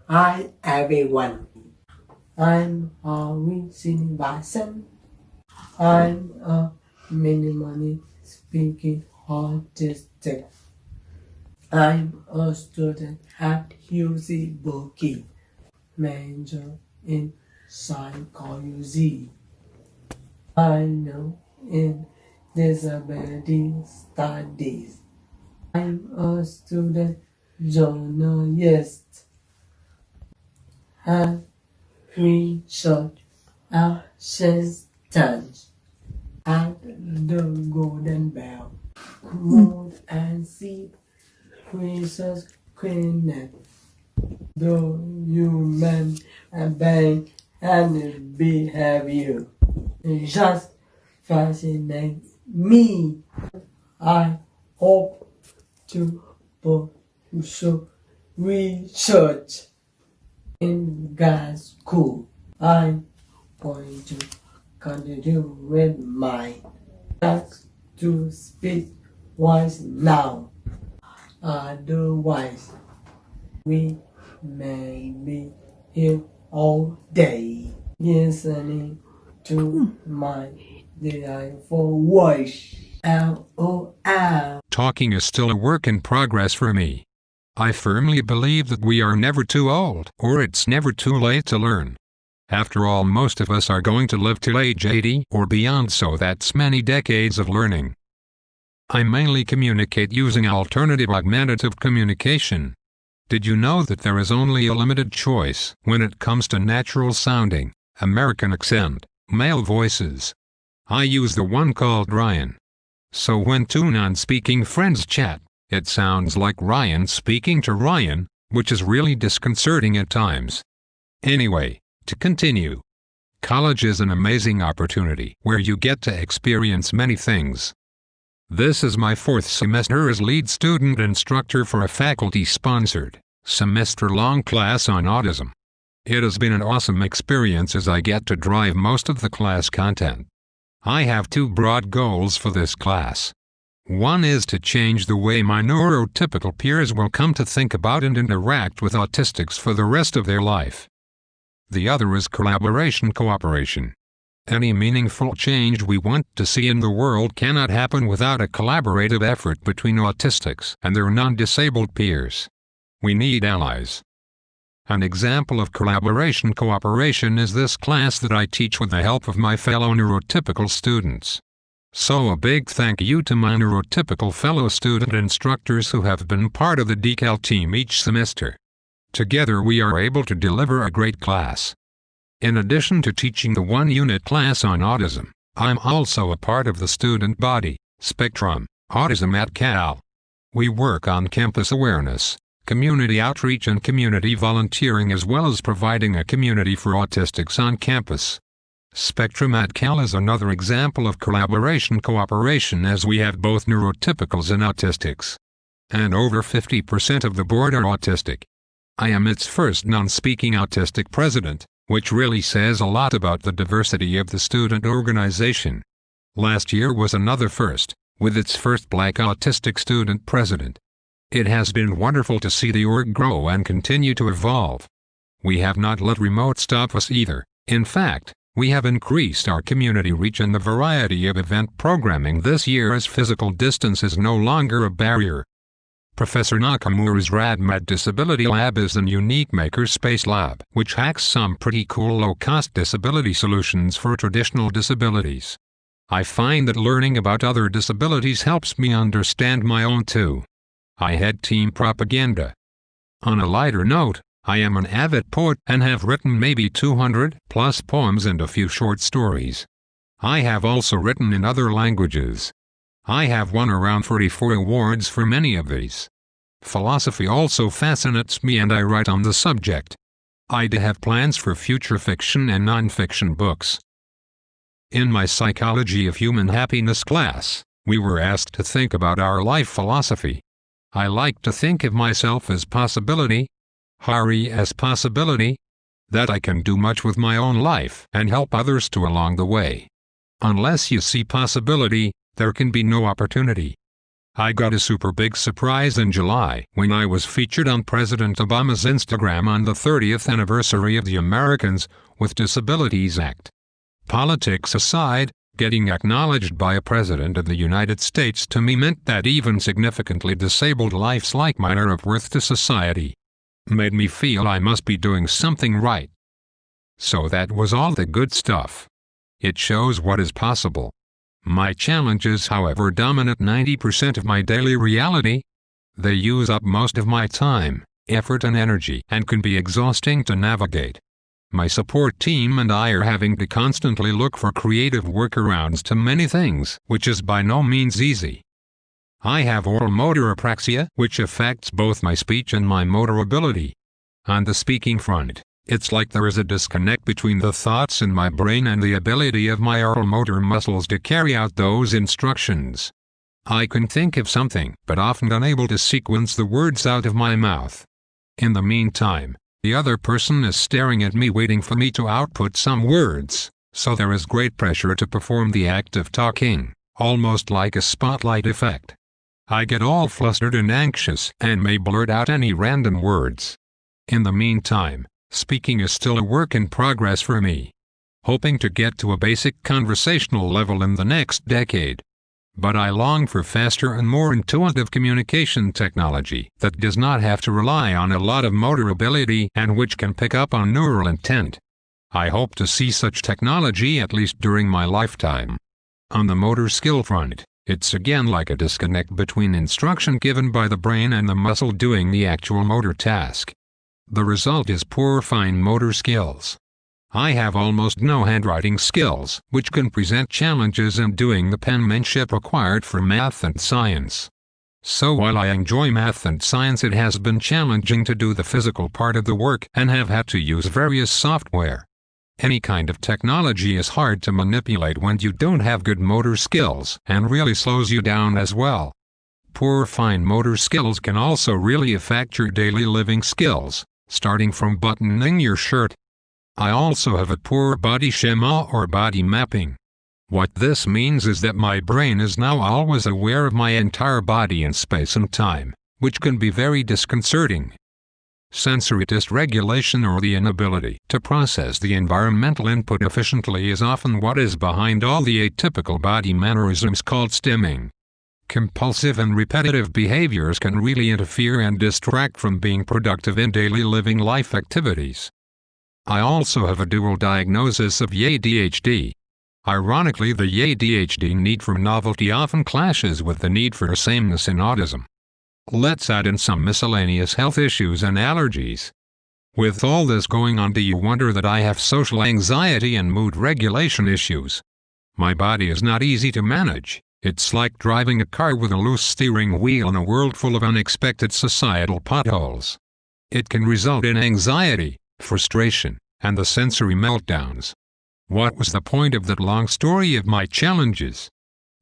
Hi everyone, I'm Srinivasan. I'm a minimally speaking autistic. I'm a student at UC Berkeley, major in psychology. I know in disability studies. I'm a student journalist and research assistant at the Golden Bell Moon and Sea Research Clinic. The human brain and behavior just fascinates me. I hope to pursue research in grad school. I'm going to continue with my task to speak wise now. Otherwise, we may be here all day listening to my delightful voice. LOL. Talking is still a work in progress for me. I firmly believe that we are never too old, or it's never too late to learn. After all, most of us are going to live till age 80 or beyond, so that's many decades of learning. I mainly communicate using alternative augmentative communication. Did you know that there is only a limited choice when it comes to natural sounding, American accent, male voices? I use the one called Ryan. So when two non-speaking friends chat, it sounds like Ryan speaking to Ryan, which is really disconcerting at times. Anyway, to continue. College is an amazing opportunity where you get to experience many things. This is my 4th semester as lead student instructor for a faculty-sponsored, semester-long class on autism. It has been an awesome experience as I get to drive most of the class content. I have 2 broad goals for this class. One is to change the way my neurotypical peers will come to think about and interact with autistics for the rest of their life. The other is cooperation. Any meaningful change we want to see in the world cannot happen without a collaborative effort between autistics and their non-disabled peers. We need allies. An example of cooperation is this class that I teach with the help of my fellow neurotypical students. So a big thank you to my neurotypical fellow student instructors who have been part of the DECAL team each semester. Together we are able to deliver a great class. In addition to teaching the 1-unit class on autism, I'm also a part of the student body, Spectrum, Autism at Cal. We work on campus awareness, community outreach and community volunteering, as well as providing a community for autistics on campus. Spectrum at Cal is another example of cooperation as we have both neurotypicals and autistics. And over 50% of the board are autistic. I am its first non-speaking autistic president, which really says a lot about the diversity of the student organization. Last year was another first, with its first Black autistic student president. It has been wonderful to see the org grow and continue to evolve. We have not let remote stop us either. In fact, we have increased our community reach and the variety of event programming this year, as physical distance is no longer a barrier. Professor Nakamura's RadMed Disability Lab is a unique makerspace lab which hacks some pretty cool low-cost disability solutions for traditional disabilities. I find that learning about other disabilities helps me understand my own too. I head team propaganda. On a lighter note, I am an avid poet and have written maybe 200 plus poems and a few short stories. I have also written in other languages. I have won around 44 awards for many of these. Philosophy also fascinates me and I write on the subject. I have plans for future fiction and non-fiction books. In my Psychology of Human Happiness class, we were asked to think about our life philosophy. I like to think of myself as possibility, Hari as possibility, that I can do much with my own life and help others too along the way. Unless you see possibility, there can be no opportunity. I got a super big surprise in July when I was featured on President Obama's Instagram on the 30th anniversary of the Americans with Disabilities Act. Politics aside, getting acknowledged by a president of the United States to me meant that even significantly disabled lives like mine are of worth to society. Made me feel I must be doing something right. So that was all the good stuff. It shows what is possible. My challenges, however, dominate 90% of my daily reality. They use up most of my time, effort and energy and can be exhausting to navigate. My support team and I are having to constantly look for creative workarounds to many things, which is by no means easy. I have oral motor apraxia, which affects both my speech and my motor ability. On the speaking front, it's like there is a disconnect between the thoughts in my brain and the ability of my oral motor muscles to carry out those instructions. I can think of something, but often unable to sequence the words out of my mouth. In the meantime, the other person is staring at me waiting for me to output some words, so there is great pressure to perform the act of talking, almost like a spotlight effect. I get all flustered and anxious and may blurt out any random words. In the meantime, speaking is still a work in progress for me. Hoping to get to a basic conversational level in the next decade. But I long for faster and more intuitive communication technology that does not have to rely on a lot of motor ability and which can pick up on neural intent. I hope to see such technology at least during my lifetime. On the motor skill front, it's again like a disconnect between instruction given by the brain and the muscle doing the actual motor task. The result is poor fine motor skills. I have almost no handwriting skills, which can present challenges in doing the penmanship required for math and science. So while I enjoy math and science, it has been challenging to do the physical part of the work and have had to use various software. Any kind of technology is hard to manipulate when you don't have good motor skills and really slows you down as well. Poor fine motor skills can also really affect your daily living skills, starting from buttoning your shirt. I also have a poor body schema or body mapping. What this means is that my brain is now always aware of my entire body in space and time, which can be very disconcerting. Sensory dysregulation or the inability to process the environmental input efficiently is often what is behind all the atypical body mannerisms called stimming. Compulsive and repetitive behaviors can really interfere and distract from being productive in daily living life activities. I also have a dual diagnosis of ADHD. Ironically, the ADHD need for novelty often clashes with the need for sameness in autism. Let's add in some miscellaneous health issues and allergies. With all this going on, do you wonder that I have social anxiety and mood regulation issues? My body is not easy to manage. It's like driving a car with a loose steering wheel in a world full of unexpected societal potholes. It can result in anxiety, frustration, and the sensory meltdowns. What was the point of that long story of my challenges?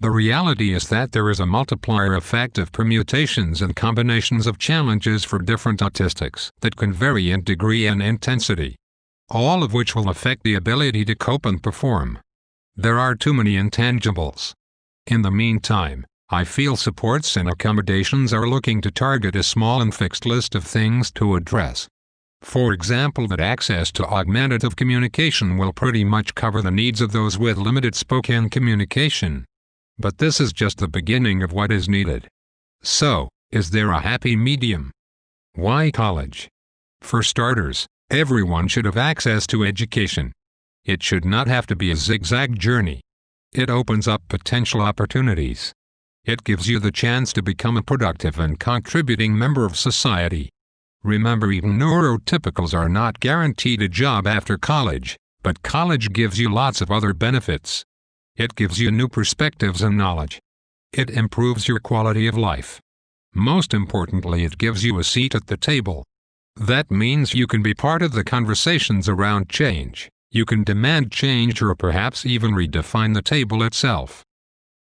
The reality is that there is a multiplier effect of permutations and combinations of challenges for different autistics that can vary in degree and intensity, all of which will affect the ability to cope and perform. There are too many intangibles. In the meantime, I feel supports and accommodations are looking to target a small and fixed list of things to address. For example, that access to augmentative communication will pretty much cover the needs of those with limited spoken communication. But this is just the beginning of what is needed. So, is there a happy medium? Why college? For starters, everyone should have access to education. It should not have to be a zigzag journey. It opens up potential opportunities. It gives you the chance to become a productive and contributing member of society. Remember, even neurotypicals are not guaranteed a job after college, but college gives you lots of other benefits. It gives you new perspectives and knowledge. It improves your quality of life. Most importantly, it gives you a seat at the table. That means you can be part of the conversations around change. You can demand change or perhaps even redefine the table itself.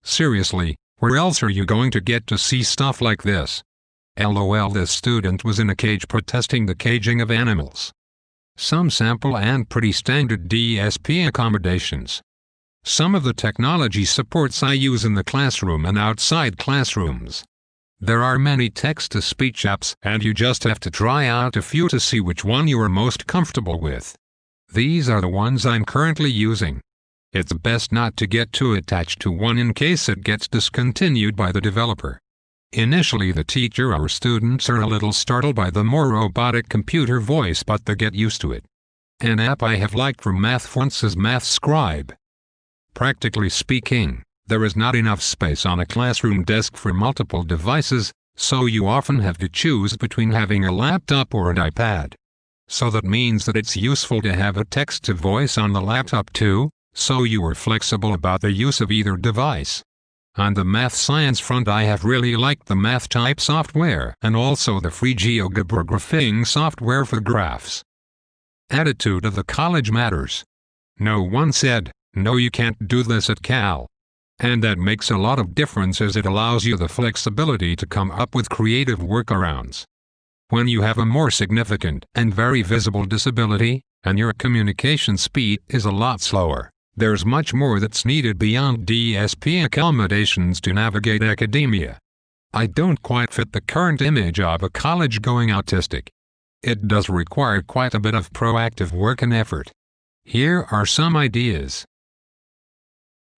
Seriously, where else are you going to get to see stuff like this? LOL, this student was in a cage protesting the caging of animals. Some sample and pretty standard DSP accommodations. Some of the technology supports I use in the classroom and outside classrooms. There are many text-to-speech apps, and you just have to try out a few to see which one you are most comfortable with. These are the ones I'm currently using. It's best not to get too attached to one in case it gets discontinued by the developer. Initially, the teacher or students are a little startled by the more robotic computer voice, but they get used to it. An app I have liked for math once is Math Scribe. Practically speaking, there is not enough space on a classroom desk for multiple devices, so you often have to choose between having a laptop or an iPad. So that means that it's useful to have a text-to-voice on the laptop too, so you are flexible about the use of either device. On the math science front, I have really liked the MathType software and also the free GeoGebra graphing software for graphs. Attitude of the college matters. No one said, "No, you can't do this at Cal." And that makes a lot of difference as it allows you the flexibility to come up with creative workarounds. When you have a more significant and very visible disability, and your communication speed is a lot slower, there's much more that's needed beyond DSP accommodations to navigate academia. I don't quite fit the current image of a college-going autistic. It does require quite a bit of proactive work and effort. Here are some ideas.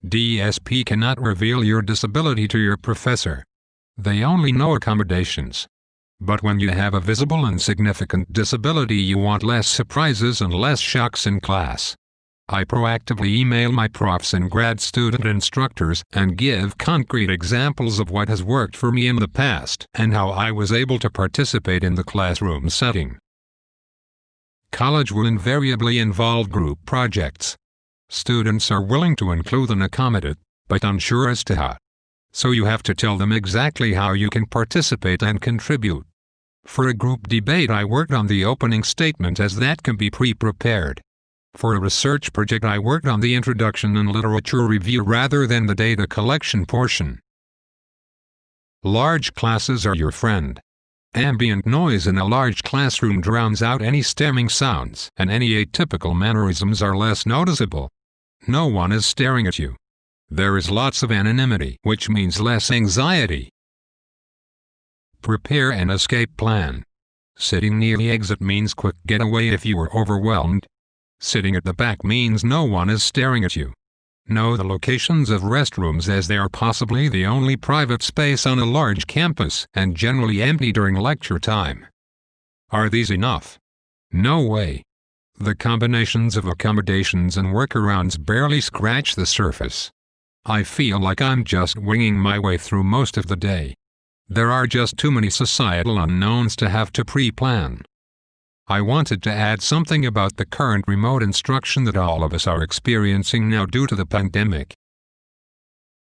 DSP cannot reveal your disability to your professor. They only know accommodations. But when you have a visible and significant disability, you want less surprises and less shocks in class. I proactively email my profs and grad student instructors and give concrete examples of what has worked for me in the past and how I was able to participate in the classroom setting. College will invariably involve group projects. Students are willing to include and accommodate, but unsure as to how. So you have to tell them exactly how you can participate and contribute. For a group debate, I worked on the opening statement, as that can be pre-prepared. For a research project, I worked on the introduction and literature review rather than the data collection portion. Large classes are your friend. Ambient noise in a large classroom drowns out any stemming sounds, and any atypical mannerisms are less noticeable. No one is staring at you. There is lots of anonymity, which means less anxiety. Prepare an escape plan. Sitting near the exit means quick getaway if you are overwhelmed. Sitting at the back means no one is staring at you. Know the locations of restrooms, as they are possibly the only private space on a large campus and generally empty during lecture time. Are these enough? No way. The combinations of accommodations and workarounds barely scratch the surface. I feel like I'm just winging my way through most of the day. There are just too many societal unknowns to have to pre-plan. I wanted to add something about the current remote instruction that all of us are experiencing now due to the pandemic.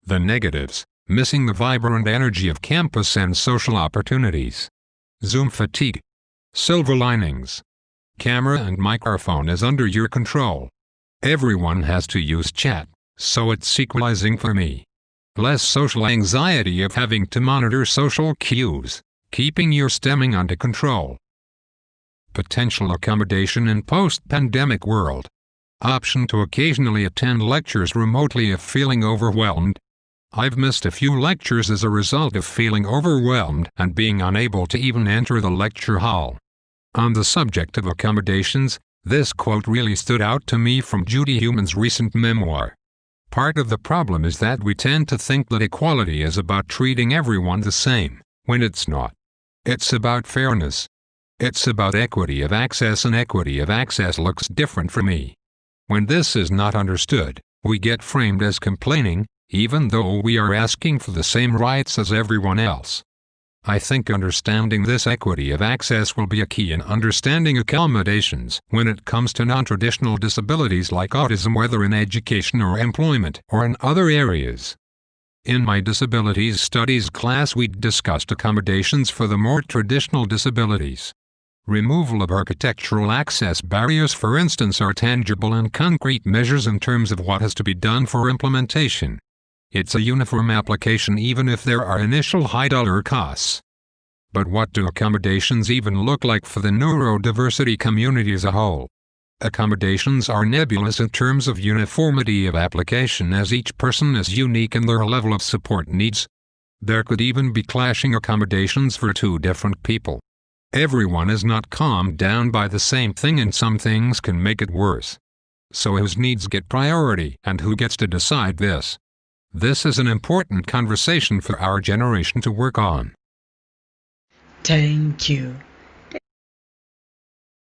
The negatives: missing the vibrant energy of campus and social opportunities. Zoom fatigue. Silver linings: camera and microphone is under your control. Everyone has to use chat, so it's equalizing for me. Less social anxiety of having to monitor social cues, keeping your stemming under control. Potential accommodation in post-pandemic world. Option to occasionally attend lectures remotely if feeling overwhelmed. I've missed a few lectures as a result of feeling overwhelmed and being unable to even enter the lecture hall. On the subject of accommodations, this quote really stood out to me from Judy Heumann's recent memoir. Part of the problem is that we tend to think that equality is about treating everyone the same, when it's not. It's about fairness. It's about equity of access, and equity of access looks different for me. When this is not understood, we get framed as complaining, even though we are asking for the same rights as everyone else. I think understanding this equity of access will be a key in understanding accommodations when it comes to non-traditional disabilities like autism, whether in education or employment or in other areas. In my disabilities studies class, we discussed accommodations for the more traditional disabilities. Removal of architectural access barriers, for instance, are tangible and concrete measures in terms of what has to be done for implementation. It's a uniform application even if there are initial high-dollar costs. But what do accommodations even look like for the neurodiversity community as a whole? Accommodations are nebulous in terms of uniformity of application, as each person is unique in their level of support needs. There could even be clashing accommodations for two different people. Everyone is not calmed down by the same thing, and some things can make it worse. So whose needs get priority, and who gets to decide this? This is an important conversation for our generation to work on. Thank you.